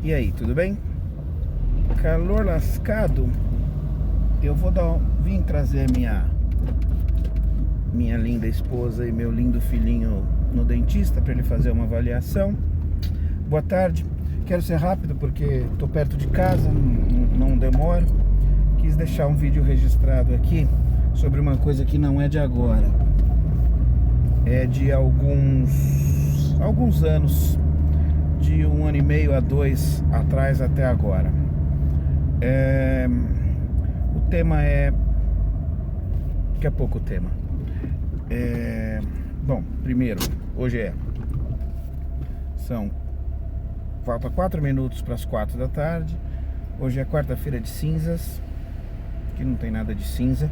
E aí, tudo bem? Calor lascado. Eu vou vim trazer minha linda esposa e meu lindo filhinho no dentista para ele fazer uma avaliação. Boa tarde. Quero ser rápido porque estou perto de casa, não demoro. Quis deixar um vídeo registrado aqui sobre uma coisa que não é de agora. É de alguns anos, de 1 ano e meio a 2 atrás até agora. O tema é... Daqui a pouco o tema. Bom, primeiro, hoje falta 4 minutos para as 4 da tarde. Hoje é quarta-feira de cinzas. Aqui não tem nada de cinza.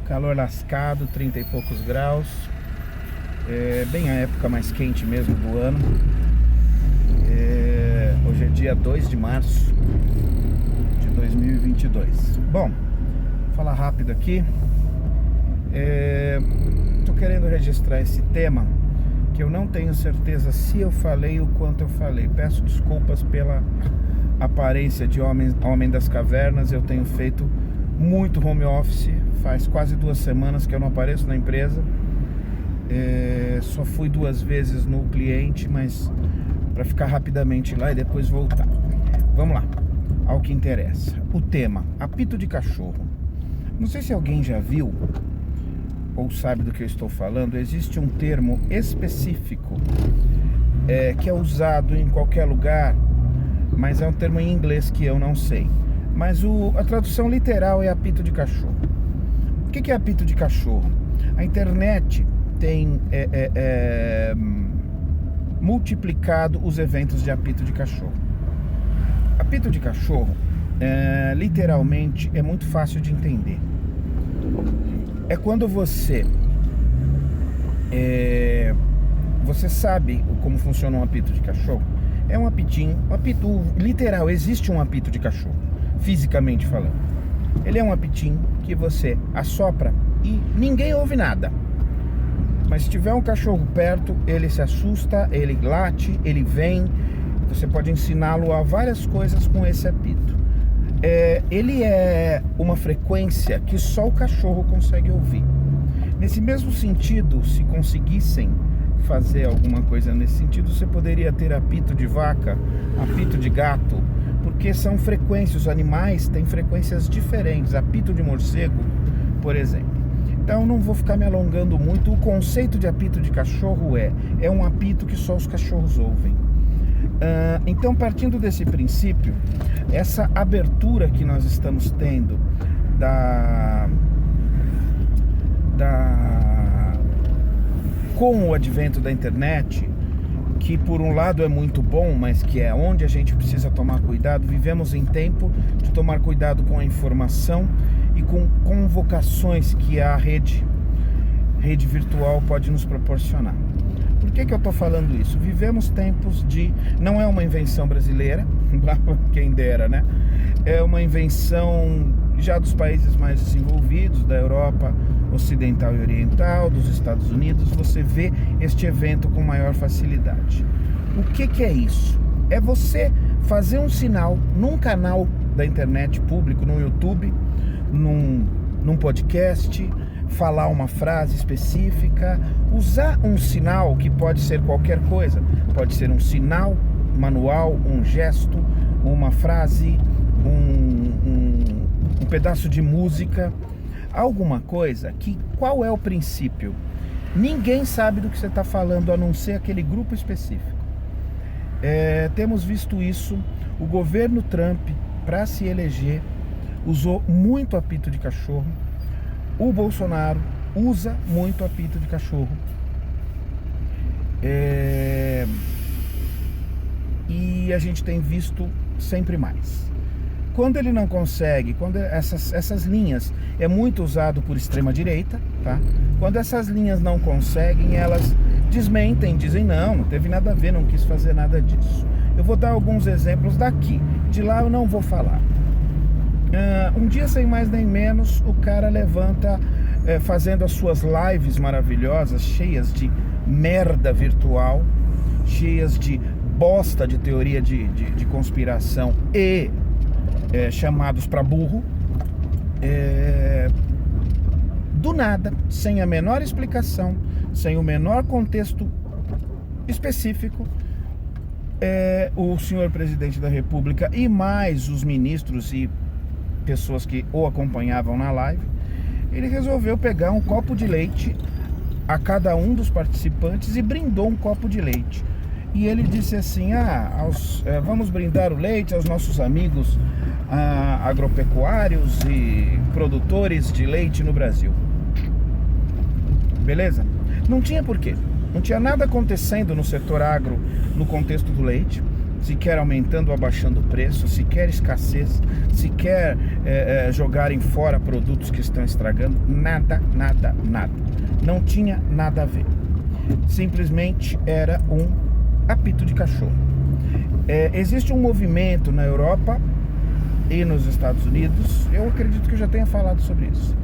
Calor lascado, 30 e poucos graus. Bem a época mais quente mesmo do ano. Hoje é dia 2 de março de 2022. Bom, vou falar rápido aqui. Estou querendo registrar esse tema, que eu não tenho certeza se eu falei o quanto eu falei. Peço desculpas pela aparência de homem das cavernas. Eu tenho feito muito home office. Faz quase 2 semanas que eu não apareço na empresa. Só fui 2 vezes no cliente, mas para ficar rapidamente lá e depois voltar. Vamos lá, ao que interessa. O tema, apito de cachorro. Não sei se alguém já viu ou sabe do que eu estou falando. Existe um termo específico que é usado em qualquer lugar, mas é um termo em inglês que eu não sei. Mas a tradução literal é apito de cachorro. O que é apito de cachorro? A internet tem multiplicado os eventos de apito de cachorro. Apito de cachorro, literalmente, é muito fácil de entender. É quando você sabe como funciona um apito de cachorro. É um apitinho, um apito literal, existe um apito de cachorro, fisicamente falando. Ele é um apitinho que você assopra e ninguém ouve nada. Mas se tiver um cachorro perto, ele se assusta, ele late, ele vem. Você pode ensiná-lo a várias coisas com esse apito. Ele é uma frequência que só o cachorro consegue ouvir. Nesse mesmo sentido, se conseguissem fazer alguma coisa nesse sentido, você poderia ter apito de vaca, apito de gato, porque são frequências. Os animais têm frequências diferentes. Apito de morcego, por exemplo. Então não vou ficar me alongando muito. O conceito de apito de cachorro é um apito que só os cachorros ouvem. Então, partindo desse princípio, essa abertura que nós estamos tendo com o advento da internet, que por um lado é muito bom, mas que é onde a gente precisa tomar cuidado. Vivemos em tempo de tomar cuidado com a informação e com convocações que a rede virtual pode nos proporcionar. Por que eu estou falando isso? Vivemos tempos não é uma invenção brasileira, quem dera, né? É uma invenção já dos países mais desenvolvidos, da Europa Ocidental e Oriental, dos Estados Unidos. Você vê este evento com maior facilidade. O que é isso? É você fazer um sinal num canal da internet público, no YouTube, num podcast, falar uma frase específica, usar um sinal que pode ser qualquer coisa. Pode ser um sinal manual, um gesto, uma frase, um pedaço de música, alguma coisa que... Qual é o princípio? Ninguém sabe do que você está falando, a não ser aquele grupo específico. Temos visto isso. O governo Trump, para se eleger, usou muito apito de cachorro. O Bolsonaro usa muito apito de cachorro. E a gente tem visto sempre mais. Quando ele não consegue, quando essas linhas é muito usado por extrema direita, tá? Quando essas linhas não conseguem, elas desmentem, dizem não teve nada a ver, não quis fazer nada disso. Eu vou dar alguns exemplos daqui, de lá eu não vou falar. Um dia, sem mais nem menos, o cara levanta fazendo as suas lives maravilhosas, cheias de merda virtual, cheias de bosta de teoria de conspiração e chamados para burro, do nada, sem a menor explicação, sem o menor contexto específico, o senhor presidente da República e mais os ministros e pessoas que o acompanhavam na live, ele resolveu pegar um copo de leite a cada um dos participantes e brindou um copo de leite. E ele disse assim: vamos brindar o leite aos nossos amigos agropecuários e produtores de leite no Brasil. Beleza? Não tinha porquê. Não tinha nada acontecendo no setor agro no contexto do leite, sequer aumentando ou abaixando o preço, sequer escassez, sequer jogarem fora produtos que estão estragando. Nada. Não tinha nada a ver. Simplesmente era um apito de cachorro. Existe um movimento na Europa e nos Estados Unidos, eu acredito que eu já tenha falado sobre isso,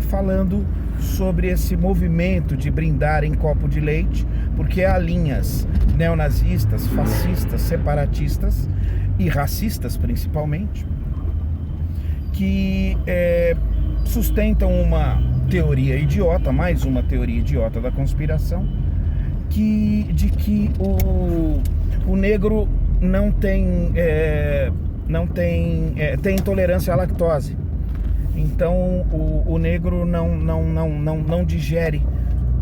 falando sobre esse movimento de brindar em copo de leite, porque há linhas neonazistas, fascistas, separatistas e racistas principalmente, que sustentam uma teoria idiota, mais uma teoria idiota da conspiração, de que o negro tem intolerância à lactose. Então o negro não digere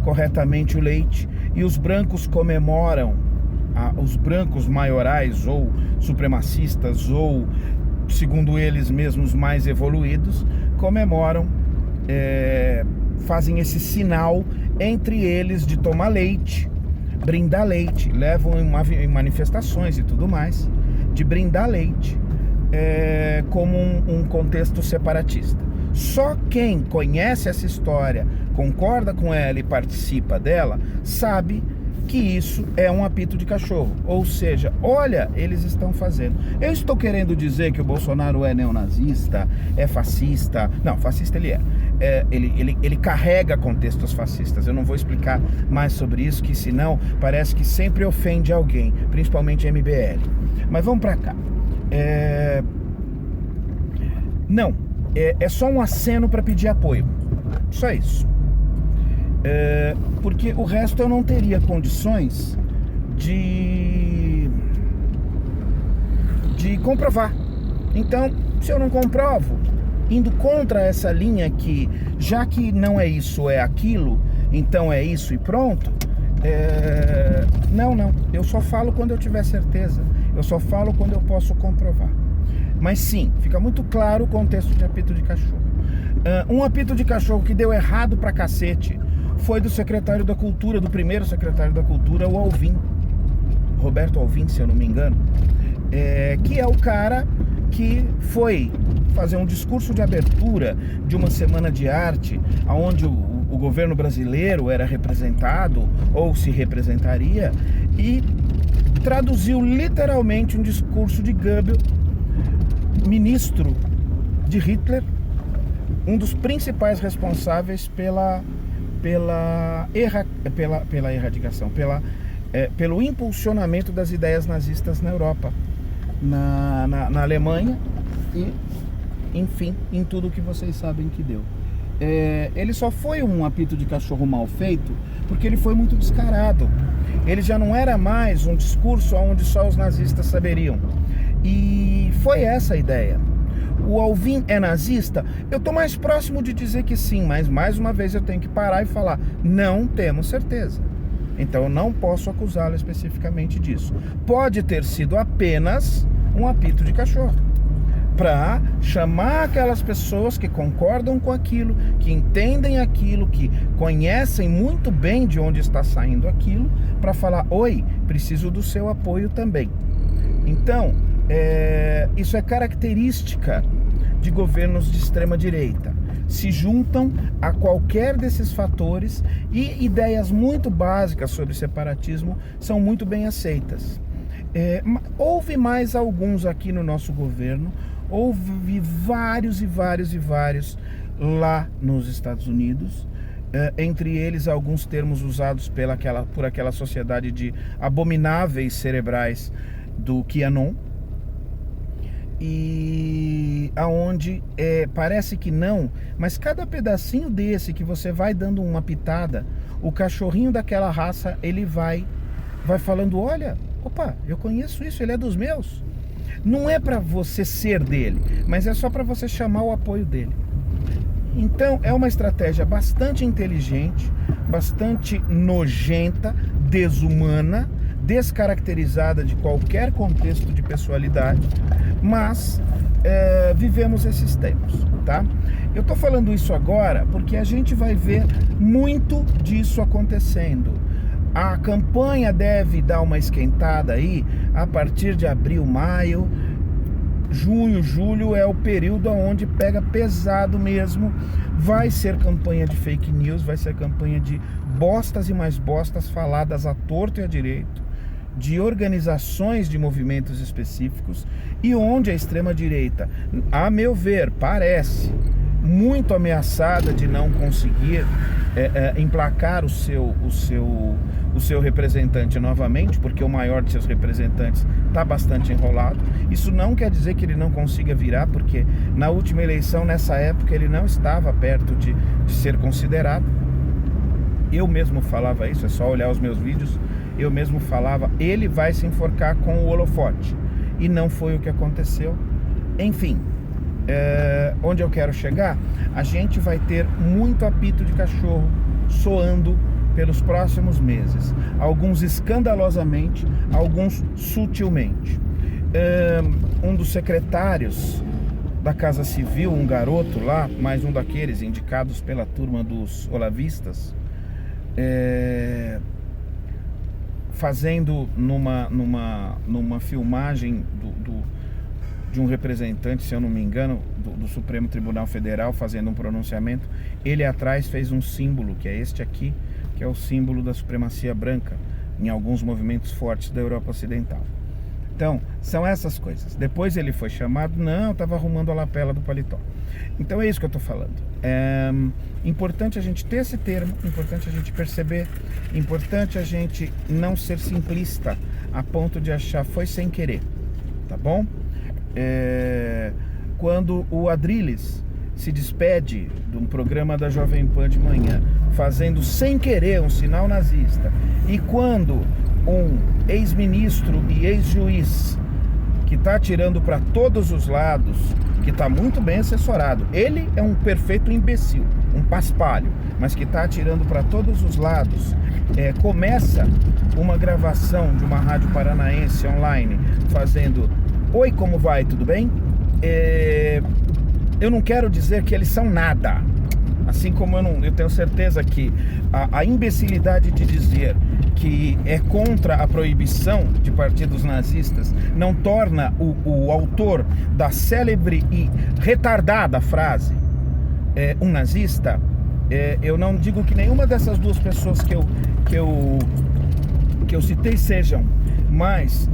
corretamente o leite, e os brancos comemoram, os brancos maiorais ou supremacistas, ou segundo eles mesmos mais evoluídos, comemoram, fazem esse sinal entre eles de tomar leite, brindar leite, levam em manifestações e tudo mais, de brindar leite, como um contexto separatista. Só quem conhece essa história, concorda com ela e participa dela, sabe que isso é um apito de cachorro. Ou seja, olha, eles estão fazendo. Eu estou querendo dizer que o Bolsonaro é neonazista, é fascista. Não, fascista ele é. Ele carrega contextos fascistas. Eu não vou explicar mais sobre isso, que senão parece que sempre ofende alguém, principalmente a MBL. Mas vamos pra cá. Não, é só um aceno para pedir apoio. Só isso. Porque o resto eu não teria condições de comprovar. Então, se eu não comprovo, indo contra essa linha que, já que não é isso, é aquilo, então é isso e pronto, não, eu só falo quando eu tiver certeza, eu só falo quando eu posso comprovar. Mas sim, fica muito claro o contexto de apito de cachorro. Um apito de cachorro que deu errado pra cacete foi do secretário da Cultura, do primeiro secretário da Cultura, o Alvim, Roberto Alvim, se eu não me engano, que é o cara que foi fazer um discurso de abertura de uma semana de arte, onde o governo brasileiro era representado, ou se representaria, e traduziu literalmente um discurso de Goebbels, ministro de Hitler, um dos principais responsáveis pela erradicação, pelo impulsionamento das ideias nazistas na Europa, na Alemanha e, enfim, em tudo que vocês sabem que deu. Ele só foi um apito de cachorro mal feito porque ele foi muito descarado. Ele já não era mais um discurso onde só os nazistas saberiam. E foi essa a ideia. O Alvim é nazista? Eu estou mais próximo de dizer que sim, mas mais uma vez eu tenho que parar e falar: não temos certeza. Então eu não posso acusá-lo especificamente disso. Pode ter sido apenas um apito de cachorro, para chamar aquelas pessoas que concordam com aquilo, que entendem aquilo, que conhecem muito bem de onde está saindo aquilo, para falar: oi, preciso do seu apoio também. Então, isso é característica de governos de extrema direita. Se juntam a qualquer desses fatores, e ideias muito básicas sobre separatismo são muito bem aceitas. Houve mais alguns aqui no nosso governo, houve vários lá nos Estados Unidos, entre eles alguns termos usados por aquela sociedade de abomináveis cerebrais do QAnon, e aonde parece que não, mas cada pedacinho desse que você vai dando uma pitada, o cachorrinho daquela raça, ele vai falando, olha, opa, eu conheço isso, ele é dos meus. Não é para você ser dele, mas é só para você chamar o apoio dele. Então é uma estratégia bastante inteligente, bastante nojenta, desumana, descaracterizada de qualquer contexto de pessoalidade, mas vivemos esses tempos, tá? Eu tô falando isso agora porque a gente vai ver muito disso acontecendo. A campanha deve dar uma esquentada aí a partir de abril, maio. Junho, julho é o período onde pega pesado mesmo. Vai ser campanha de fake news, vai ser campanha de bostas e mais bostas faladas à torto e à direito, de organizações de movimentos específicos, e onde a extrema-direita, a meu ver, parece muito ameaçada de não conseguir emplacar o seu representante novamente, porque o maior de seus representantes está bastante enrolado. Isso não quer dizer que ele não consiga virar, porque na última eleição, nessa época, ele não estava perto de ser considerado. Eu mesmo falava isso, é só olhar os meus vídeos. Eu mesmo falava, ele vai se enforcar com o holofote, e não foi o que aconteceu. Enfim, onde eu quero chegar, a gente vai ter muito apito de cachorro soando pelos próximos meses, alguns escandalosamente, alguns sutilmente. Um dos secretários da Casa Civil, um garoto lá, mais um daqueles indicados pela turma dos olavistas, fazendo numa filmagem de um representante, se eu não me engano, do Supremo Tribunal Federal, fazendo um pronunciamento, ele atrás fez um símbolo, que é este aqui, que é o símbolo da supremacia branca em alguns movimentos fortes da Europa Ocidental. Então, são essas coisas. Depois ele foi chamado, não, estava arrumando a lapela do paletó. Então é isso que eu estou falando. É importante a gente ter esse termo, importante a gente perceber, importante a gente não ser simplista a ponto de achar foi sem querer, tá bom? Quando o Adrilles se despede de um programa da Jovem Pan de manhã, fazendo sem querer um sinal nazista, e quando um ex-ministro e ex-juiz que está atirando para todos os lados, que está muito bem assessorado, ele é um perfeito imbecil, um paspalho, mas que está atirando para todos os lados, começa uma gravação de uma rádio paranaense online, fazendo: oi, como vai, tudo bem? Eu não quero dizer que eles são nada, assim como eu tenho certeza que a imbecilidade de dizer que é contra a proibição de partidos nazistas não torna o autor da célebre e retardada frase um nazista. Eu não digo que nenhuma dessas duas pessoas que eu citei sejam, mas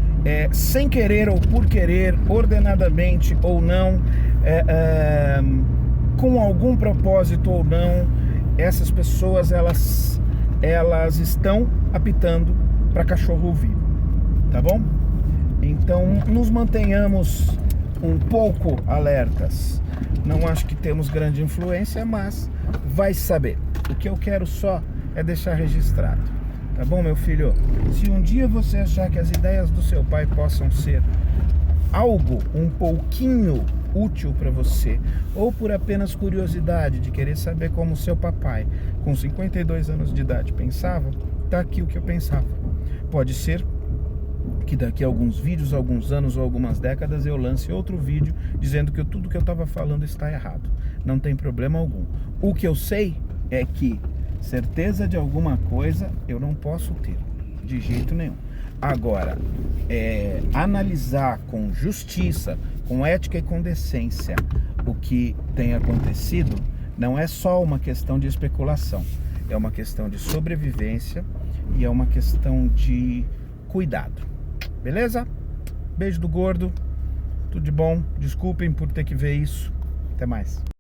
sem querer ou por querer, ordenadamente ou não, com algum propósito ou não, essas pessoas elas estão apitando para cachorro ouvir, tá bom? Então nos mantenhamos um pouco alertas. Não acho que temos grande influência, mas vai saber. O que eu quero só é deixar registrado, tá bom, meu filho? Se um dia você achar que as ideias do seu pai possam ser algo um pouquinho útil para você, ou por apenas curiosidade de querer saber como seu papai, com 52 anos de idade, pensava, tá aqui o que eu pensava. Pode ser que daqui a alguns vídeos, alguns anos ou algumas décadas eu lance outro vídeo dizendo que tudo que eu estava falando está errado. Não tem problema algum. O que eu sei é que certeza de alguma coisa eu não posso ter, de jeito nenhum. Agora, analisar com justiça, com ética e com decência o que tem acontecido não é só uma questão de especulação, é uma questão de sobrevivência e é uma questão de cuidado. Beleza? Beijo do gordo, tudo de bom, desculpem por ter que ver isso, até mais.